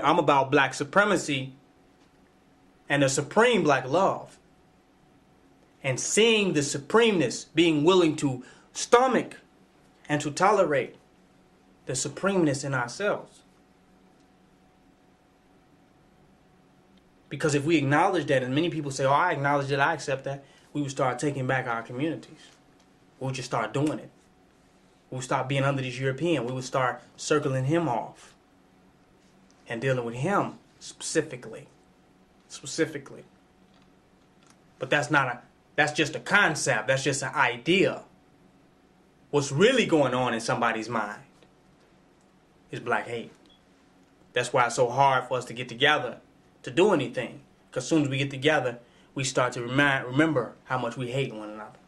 I'm about black supremacy and the supreme black love. And seeing the supremeness, being willing to stomach and to tolerate the supremeness in ourselves. Because if we acknowledge that, and many people say, oh, I acknowledge it, I accept that, we would start taking back our communities. We would just start doing it. We would start being under this European. We would start circling him off and dealing with him specifically. But that's just a concept. That's just an idea. What's really going on in somebody's mind is black hate. That's why it's so hard for us to get together to do anything. Because as soon as we get together, we start to remember how much we hate one another.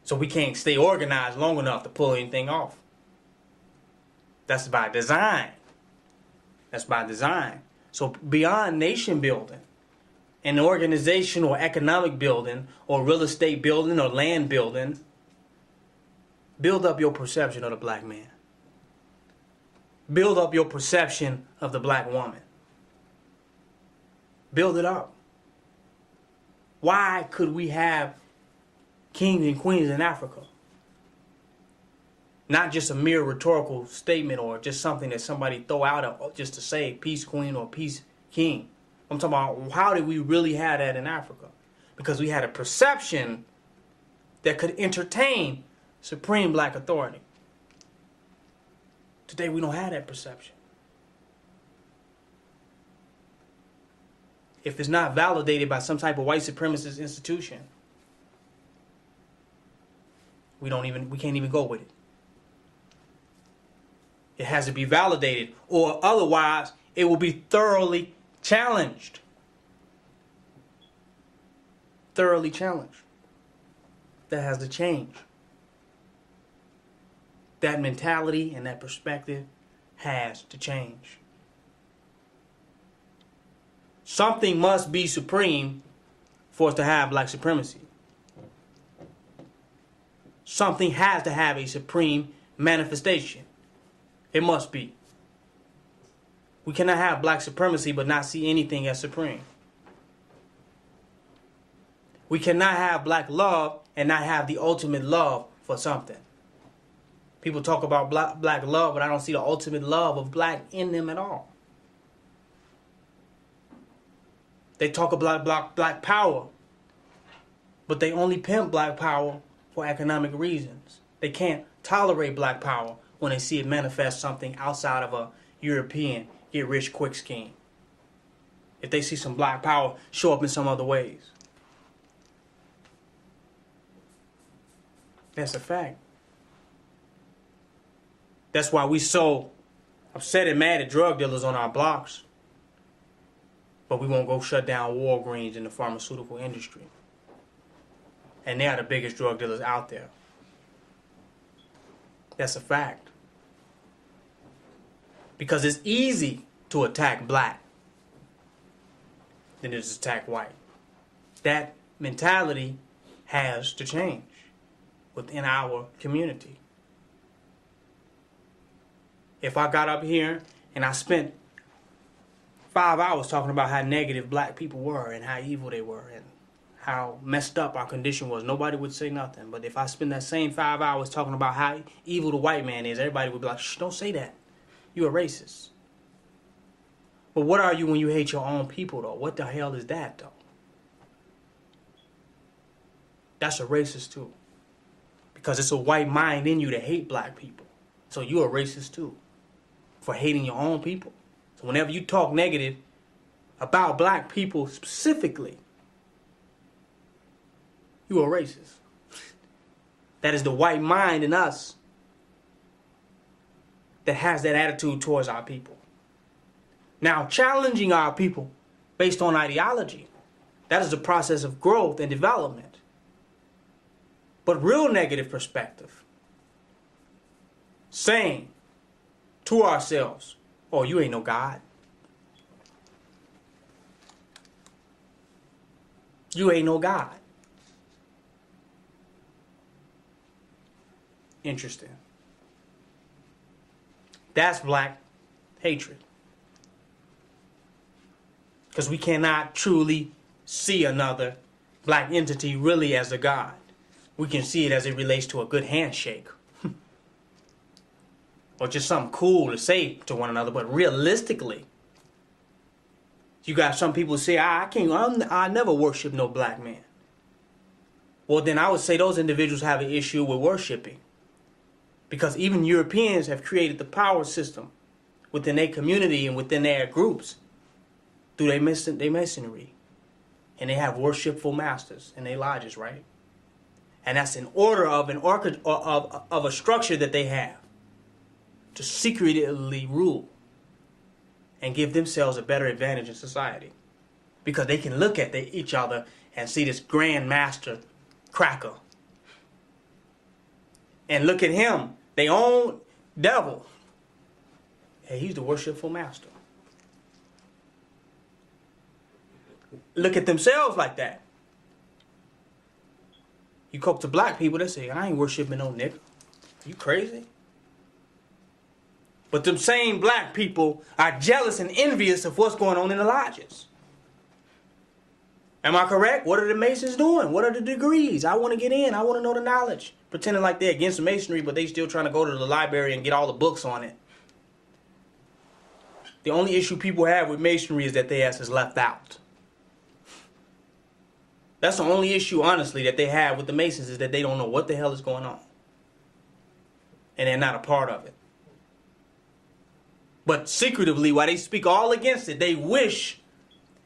So we can't stay organized long enough to pull anything off. That's by design. So beyond nation building, and organization or economic building or real estate building or land building, build up your perception of the black man. Build up your perception of the black woman. Build it up. Why could we have kings and queens in Africa? Not just a mere rhetorical statement or just something that somebody throw out just to say peace queen or peace king. I'm talking about how did we really have that in Africa? Because we had a perception that could entertain supreme black authority. Today we don't have that perception. If it's not validated by some type of white supremacist institution, we can't even go with it. It has to be validated, or otherwise it will be thoroughly challenged. Thoroughly challenged. That has to change. That mentality and that perspective has to change. Something must be supreme for us to have black supremacy. Something has to have a supreme manifestation. It must be. We cannot have black supremacy but not see anything as supreme. We cannot have black love and not have the ultimate love for something. People talk about black love, but I don't see the ultimate love of black in them at all. They talk about black power, but they only pimp black power for economic reasons. They can't tolerate black power when they see it manifest something outside of a European get-rich-quick scheme. If they see some black power show up in some other ways. That's a fact. That's why we so upset and mad at drug dealers on our blocks. But we won't go shut down Walgreens in the pharmaceutical industry. And they are the biggest drug dealers out there. That's a fact. Because it's easy to attack black than it is to attack white. That mentality has to change within our community. If I got up here and I spent 5 hours talking about how negative black people were and how evil they were and how messed up our condition was, nobody would say nothing. But if I spend that same 5 hours talking about how evil the white man is, everybody would be like, shh, don't say that. You're a racist. But what are you when you hate your own people, though? What the hell is that, though? That's a racist, too. Because it's a white mind in you to hate black people. So you're a racist, too, for hating your own people. So whenever you talk negative about black people specifically, you are racist. That is the white mind in us that has that attitude towards our people. Now, challenging our people based on ideology, that is a process of growth and development. But real negative perspective, saying to ourselves, oh, you ain't no God. You ain't no God. Interesting. That's black hatred. Because we cannot truly see another black entity really as a god. We can see it as it relates to a good handshake. Or just something cool to say to one another. But realistically, you got some people say, I never worship no black man. Well, then I would say those individuals have an issue with worshiping. Because even Europeans have created the power system within their community and within their groups through their masonry. And they have worshipful masters in their lodges, right? And that's in order of a structure that they have to secretly rule and give themselves a better advantage in society. Because they can look at each other and see this grand master cracker. And look at him, their own devil. Hey, he's the worshipful master. Look at themselves like that. You talk to black people, they say, I ain't worshiping no nigga. You crazy? But them same black people are jealous and envious of what's going on in the lodges. Am I correct? What are the Masons doing? What are the degrees? I want to get in. I want to know the knowledge. Pretending like they're against Masonry, but they still trying to go to the library and get all the books on it. The only issue people have with Masonry is that their ass is left out. That's the only issue, honestly, that they have with the Masons, is that they don't know what the hell is going on. And they're not a part of it. But secretively, while they speak all against it, they wish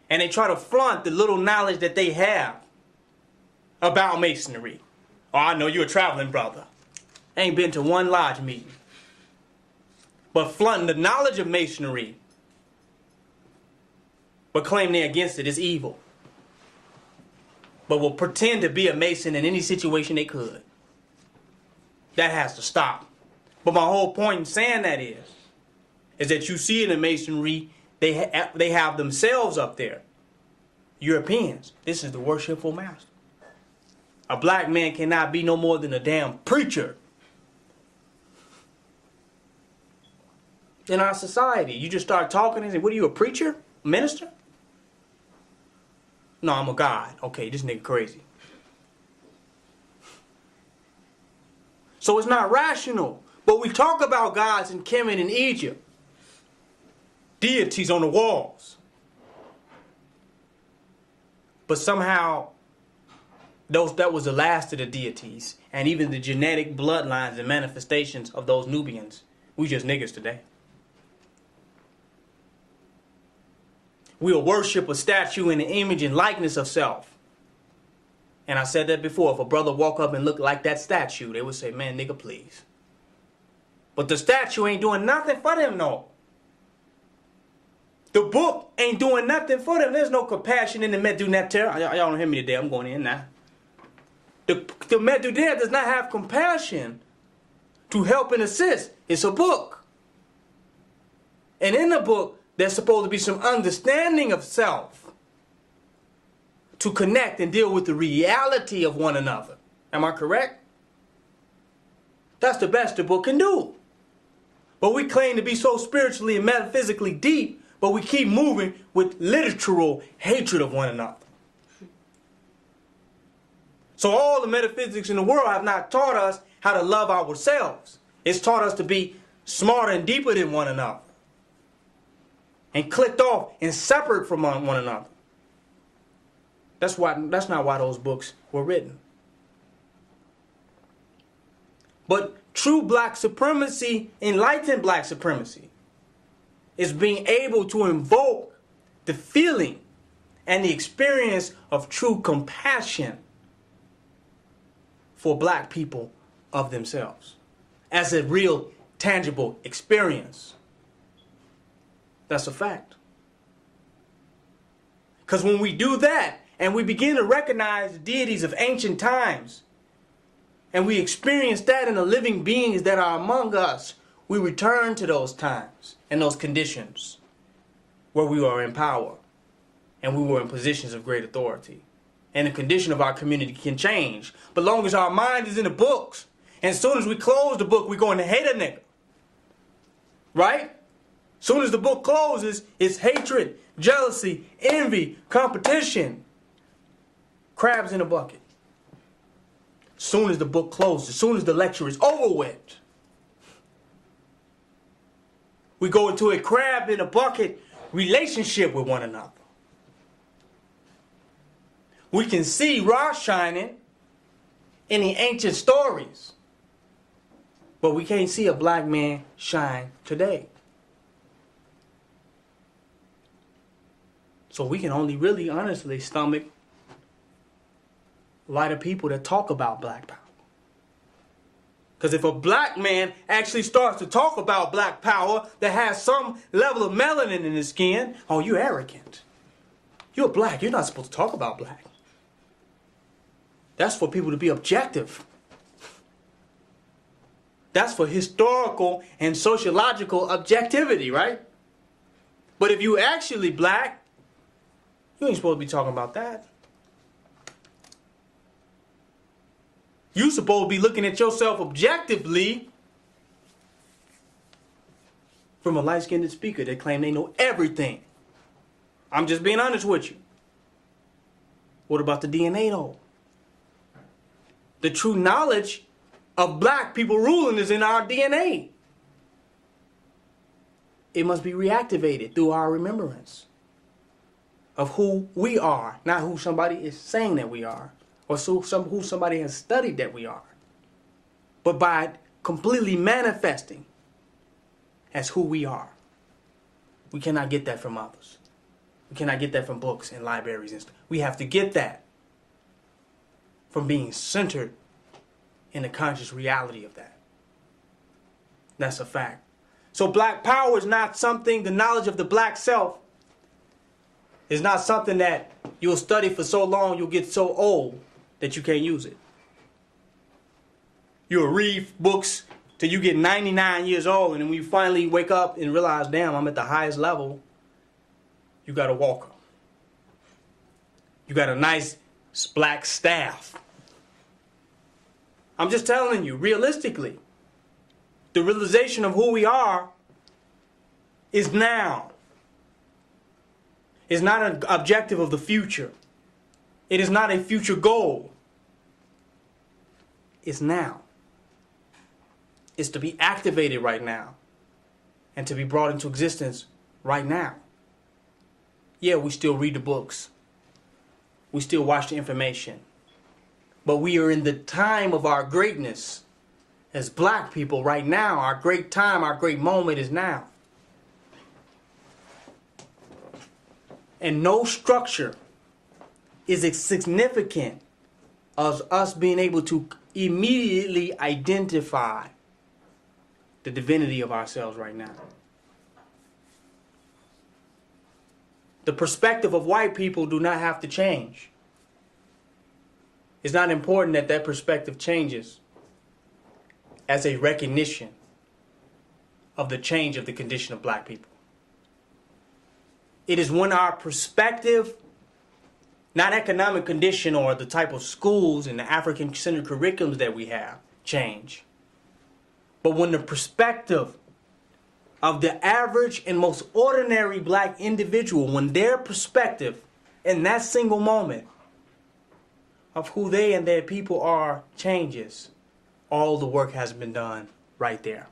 and they try to flaunt the little knowledge that they have about Masonry. Oh, I know you're a traveling brother. Ain't been to one lodge meeting. But flaunting the knowledge of Masonry, but claim they're against it is evil. But will pretend to be a Mason in any situation they could. That has to stop. But my whole point in saying that is that you see it in Masonry, they have themselves up there. Europeans, this is the worshipful master. A black man cannot be no more than a damn preacher. In our society, you just start talking and say, what are you, a preacher? A minister? No, I'm a god. Okay, this nigga crazy. So it's not rational. But we talk about gods in Kemet and Egypt. Deities on the walls. But somehow, that was the last of the deities. And even the genetic bloodlines and manifestations of those Nubians. We just niggas today. We'll worship a statue in the image and likeness of self. And I said that before. If a brother walk up and look like that statue, they would say, man, nigga, please. But the statue ain't doing nothing for them, no. The book ain't doing nothing for them. There's no compassion in the Meduneter. Y'all don't hear me today. I'm going in now. The Meduneter does not have compassion to help and assist. It's a book. And in the book, there's supposed to be some understanding of self to connect and deal with the reality of one another. Am I correct? That's the best the book can do. But we claim to be so spiritually and metaphysically deep, but we keep moving with literal hatred of one another. So all the metaphysics in the world have not taught us how to love ourselves. It's taught us to be smarter and deeper than one another. And clicked off and separate from one another. That's not why those books were written. But true black supremacy, enlightened black supremacy, is being able to invoke the feeling and the experience of true compassion for black people of themselves as a real tangible experience. That's a fact. Because when we do that and we begin to recognize the deities of ancient times and we experience that in the living beings that are among us, we return to those times and those conditions where we were in power and we were in positions of great authority. And the condition of our community can change. But long as our mind is in the books, and as soon as we close the book, we're going to hate a nigga. Right? Soon as the book closes, it's hatred, jealousy, envy, competition. Crabs in a bucket. Soon as the book closes, soon as the lecture is over with, we go into a crab in a bucket relationship with one another. We can see Ra shining in the ancient stories, but we can't see a black man shine today. So we can only really honestly stomach a lot of people that talk about black power. Because if a black man actually starts to talk about black power that has some level of melanin in his skin, oh, you're arrogant. You're black. You're not supposed to talk about black. That's for people to be objective. That's for historical and sociological objectivity, right? But if you actually black, you ain't supposed to be talking about that. You supposed to be looking at yourself objectively from a light-skinned speaker that claim they know everything. I'm just being honest with you. What about the DNA though? The true knowledge of black people ruling is in our DNA. It must be reactivated through our remembrance of who we are, not who somebody is saying that we are, or who somebody has studied that we are, but by completely manifesting as who we are. We cannot get that from others. We cannot get that from books and libraries and stuff. We have to get that from being centered in the conscious reality of that. That's a fact. So black power is not something, the knowledge of the black self is not something that you'll study for so long you'll get so old that you can't use it. You'll read books till you get 99 years old, and then when you finally wake up and realize, damn, I'm at the highest level, you got a walker. You got a nice black staff. I'm just telling you, realistically, the realization of who we are is now. It's not an objective of the future. It is not a future goal. It's now. It's to be activated right now and to be brought into existence right now. Yeah, we still read the books. We still watch the information. But we are in the time of our greatness. As black people right now, our great time, our great moment is now. And no structure is as significant as us being able to immediately identify the divinity of ourselves right now. The perspective of white people do not have to change. It's not important that that perspective changes as a recognition of the change of the condition of black people. It is when our perspective, not economic condition or the type of schools and the African-centered curriculums that we have change, but when the perspective of the average and most ordinary black individual, when their perspective in that single moment of who they and their people are changes, all the work has been done right there.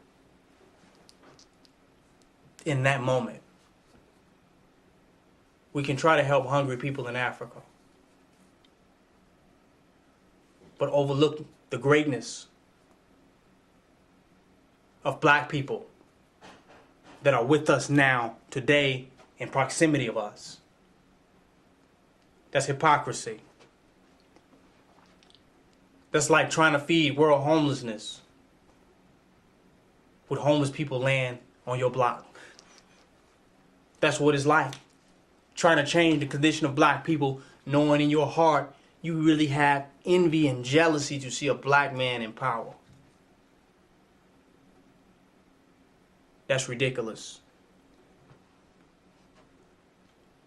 In that moment. We can try to help hungry people in Africa, but overlook the greatness of black people that are with us now, today, in proximity of us. That's hypocrisy. That's like trying to feed world homelessness with homeless people laying on your block. That's what it's like. Trying to change the condition of black people, knowing in your heart you really have envy and jealousy to see a black man in power. That's ridiculous.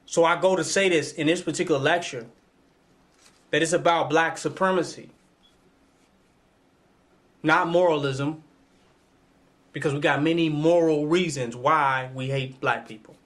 So I go to say this in this particular lecture, that it's about black supremacy. Not moralism, Because we got many moral reasons why we hate black people.